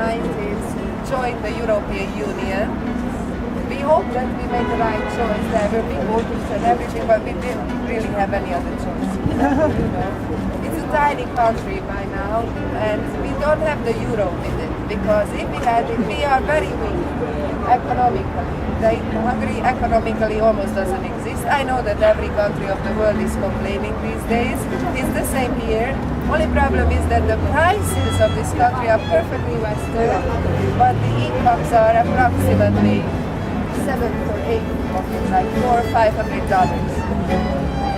90s, joined the European Union. We hope that we made the right choice. There will be voters and everything, but we didn't really have any other choice. You know? It's a tiny country by now, and we don't have the euro with it, because if we had it, we are very weak economically. Hungary economically almost doesn't exist. I know that every country of the world is complaining these days. It's the same here. Only problem is that the prices of this country are perfectly Western, but the incomes are approximately $7 or $8, like $400 or $500.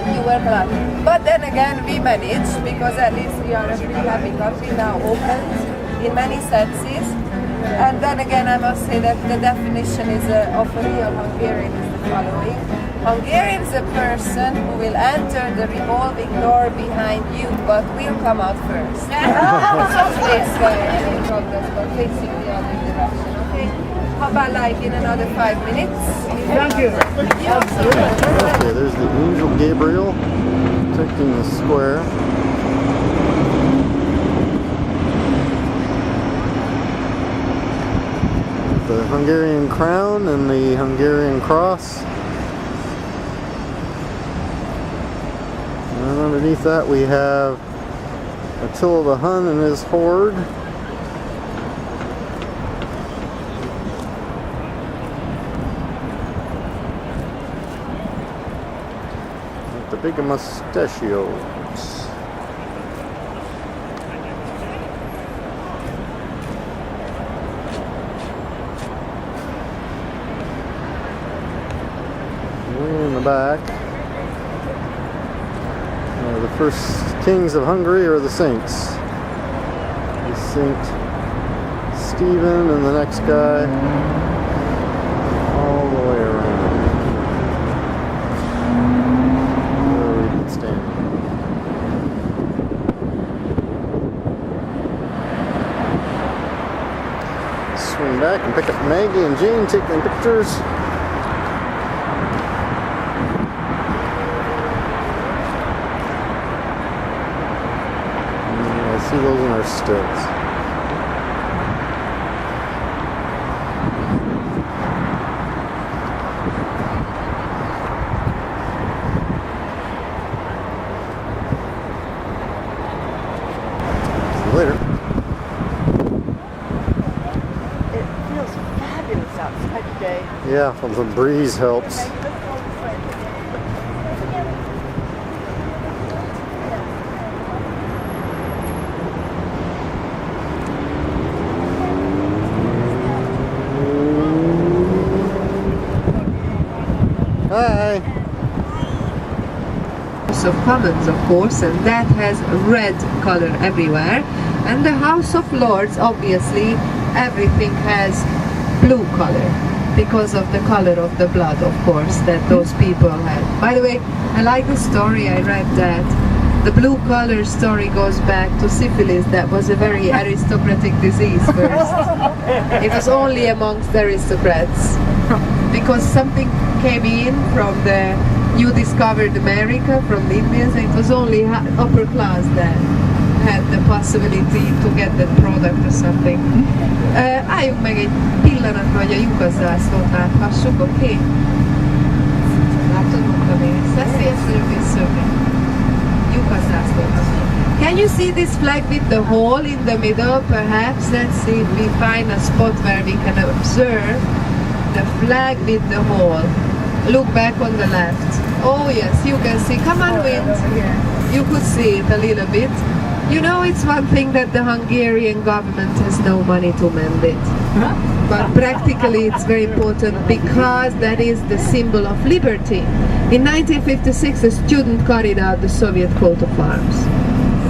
And you work a lot. But then again, we manage, because at least we are a free happy country now, open in many senses. And then again, I must say that the definition of a real Hungarian is the following. Hungarian is a person who will enter the revolving door behind you, but will come out first. This progress, but facing the other direction, okay? How about like in another 5 minutes? Thank you. Okay, there's the Angel Gabriel protecting the square. The Hungarian crown and the Hungarian cross. And underneath that we have Attila the Hun and his horde. With the big mustachios. In the back, the first kings of Hungary are the saints. The Saint Stephen and the next guy, all the way around. Where we can stand. Swing back and pick up Maggie and Jane taking pictures. See those in our stills. See you later. It feels fabulous outside today. Yeah, well, the breeze helps. Hi. Of Commons, of course, and that has red color everywhere. And the House of Lords, obviously, everything has blue color because of the color of the blood, of course, that those people had. By the way, I like the story I read that the blue color story goes back to syphilis. That was a very aristocratic disease first. It was only amongst the aristocrats, because something came in from you discovered America from the Indians, and it was only upper class that had the possibility to get that product or something. Álljunk meg egy pillanatra, hogy a lyukazászlót láthassuk, oké? Okay? Látod, mondtam én. Can you see this flag with the hole in the middle, perhaps? Let's see if we find a spot where we can observe the flag with the hole. Look back on the left. Oh yes, you can see. Come on, wind. You could see it a little bit. You know, it's one thing that the Hungarian government has no money to mend it. But practically it's very important, because that is the symbol of liberty. In 1956, a student carried out the Soviet coat of arms.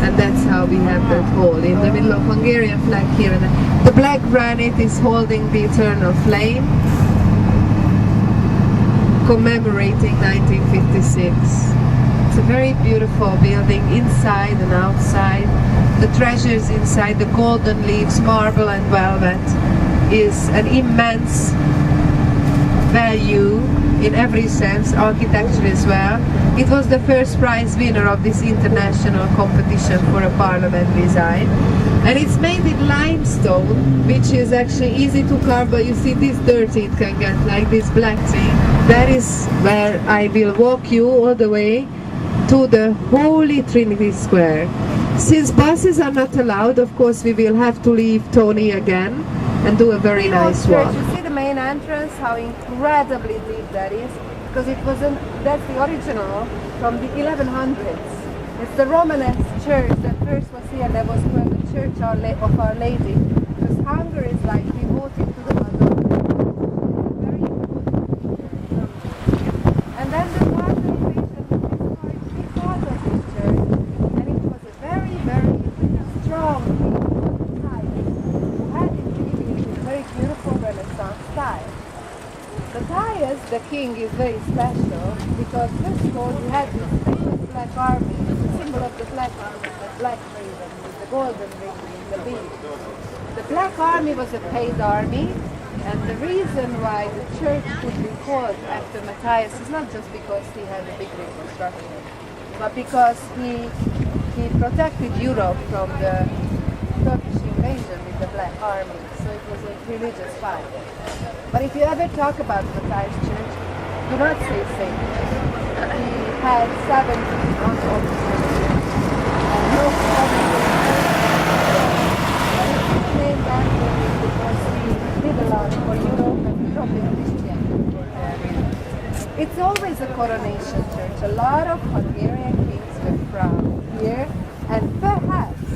And that's how we have that hole in the middle of Hungarian flag here. And the black granite is holding the eternal flame, commemorating 1956. It's a very beautiful building inside and outside. The treasures inside, the golden leaves, marble and velvet, is an immense value in every sense, architecture as well. It was the first prize winner of this international competition for a parliament design. And it's made in limestone, which is actually easy to carve, but you see this dirty it can get, like this black thing. That is where I will walk you all the way to the Holy Trinity Square. Since buses are not allowed, of course we will have to leave Tony again and do a very nice walk. You see the main entrance, how incredibly deep that is, because that's the original from the 1100s. It's the Romanesque church that first was here. That was where the Church of Our Lady, because Hungary is like devoted to the Madonna. Very important. And then the water station is because of this church, and it was a very, very strong king, who had it really in very beautiful Renaissance style. Matthias, the king, is very special because first of all he had this famous black army, the symbol of the black army, the black raven with the golden ring in the beak. The black army was a paid army, and the reason why the church could be called after Matthias is not just because he had a big reconstruction, but because he protected Europe from the Turkish invasion with the black army, so it was a religious fight. But if you ever talk about Matthias Church, do not say saint. He had 7 officers and no named after him because he did a lot for Europe and European Christianity. It's always a coronation church. A lot of Hungarian kings were from here, and perhaps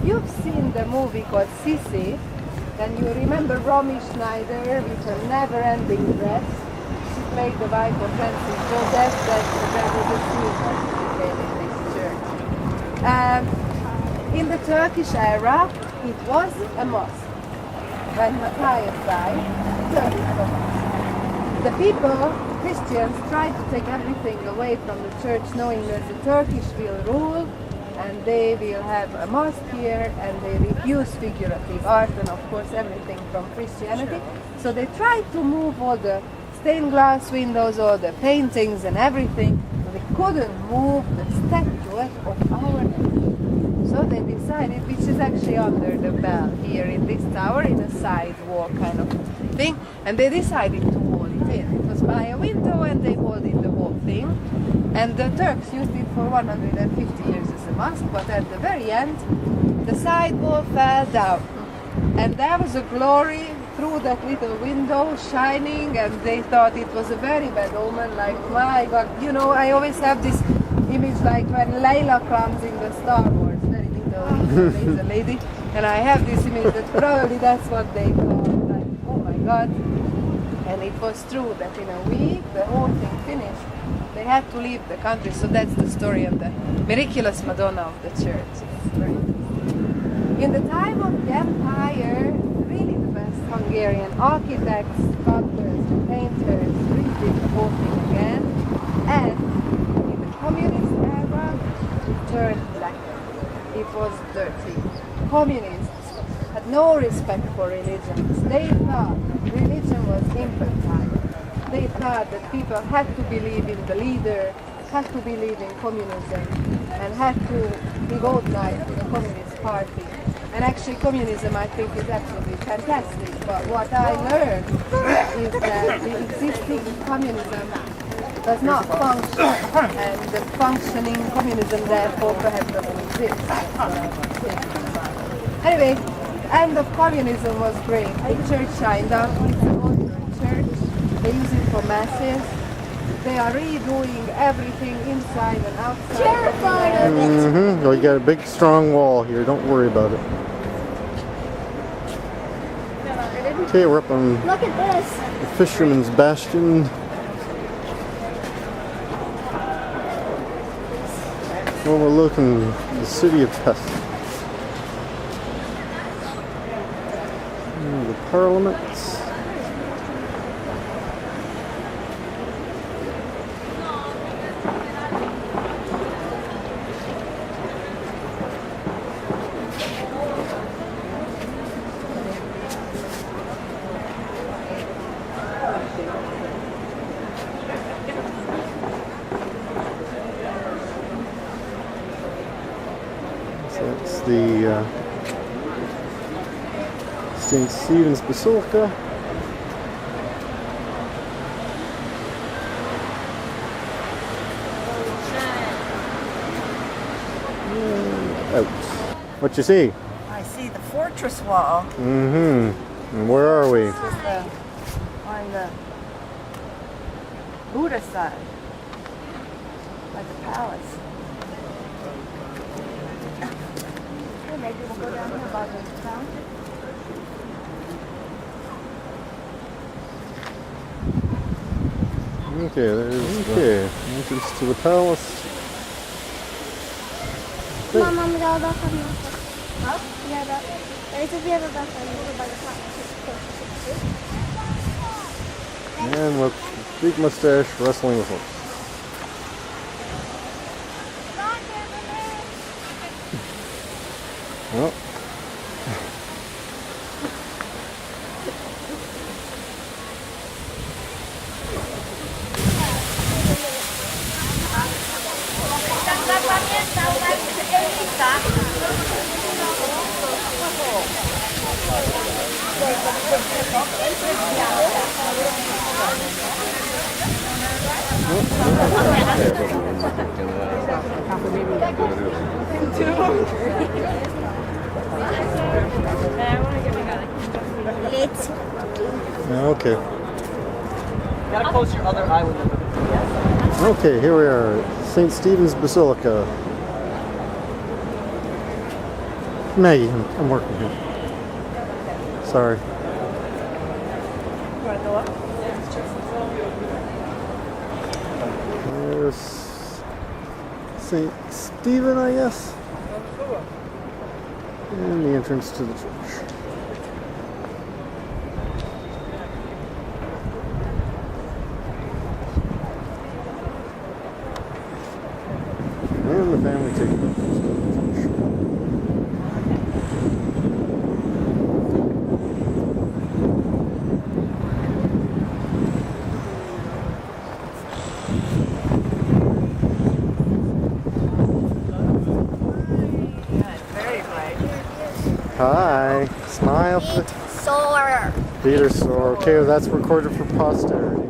you've seen the movie called Sisi. And you remember Romy Schneider with her never-ending dress. She played the wife of Francis Joseph. That was a scene that she played in this church. In the Turkish era, it was a mosque. When Matthias died, it turned into a mosque. The people, Christians, tried to take everything away from the church, knowing that the Turkish will rule and they will have a mosque here, and they refuse figurative art and of course everything from Christianity. So they tried to move all the stained glass windows, all the paintings and everything, but they couldn't move the statuette of Our Lady. So they decided, which is actually under the bell here in this tower, in a sidewalk kind of thing, and they decided to wall it in. It was by a window and they walled in the whole thing. And the Turks used it for 150 years as a mosque, but at the very end, the side wall fell down. And there was a glory through that little window shining, and they thought it was a very bad omen, like, my God, you know, I always have this image like when Layla comes in the Star Wars, very little laser lady, and I have this image that probably that's what they thought, like, oh my God. And it was true that in a week, the whole thing finished. They had to leave the country, so that's the story of the miraculous Madonna of the church. In the time of the Empire, really the best Hungarian architects, sculptors, painters redid the whole thing again. And in the communist era, it turned black. It was dirty. Communists had no respect for religions. They thought religion was infantile. They thought that people had to believe in the leader, had to believe in communism, and had to devote life to the Communist Party. And actually communism, I think, is absolutely fantastic. But what I learned is that the existing communism does not function, and the functioning communism therefore perhaps doesn't exist. Anyway, end of communism was great. The church shined up. It's an Lutheran church. They use it for masses. They are redoing everything inside and outside. Mm-hmm. Well, you got a big, strong wall here. Don't worry about it. Okay, we're up on Look at this. the Fisherman's Bastion. Overlooking the city of Pest. And the Parliament. That's the St. Stephen's Basilica. And out. What you see? I see the fortress wall. Mm-hmm. And where are we? This is on the Buddha side, like the palace. Maybe we'll go down here by the fountain. Okay, there's the entrance to the palace. Mama, we got back on Huh? Yeah, that. There's a bit of back on by the front. And with big mustache wrestling with horse. Well. Let's Okay. You gotta close your other eye with it. Okay, here we are, St. Stephen's Basilica. Maggie, I'm working here. Sorry. You want to go up? There's St. Stephen, I guess. And the entrance to the church. And the family taking up to the church. Very bright. Hi, smile. soar. Feet are sore. Okay, well, that's recorded for posterity.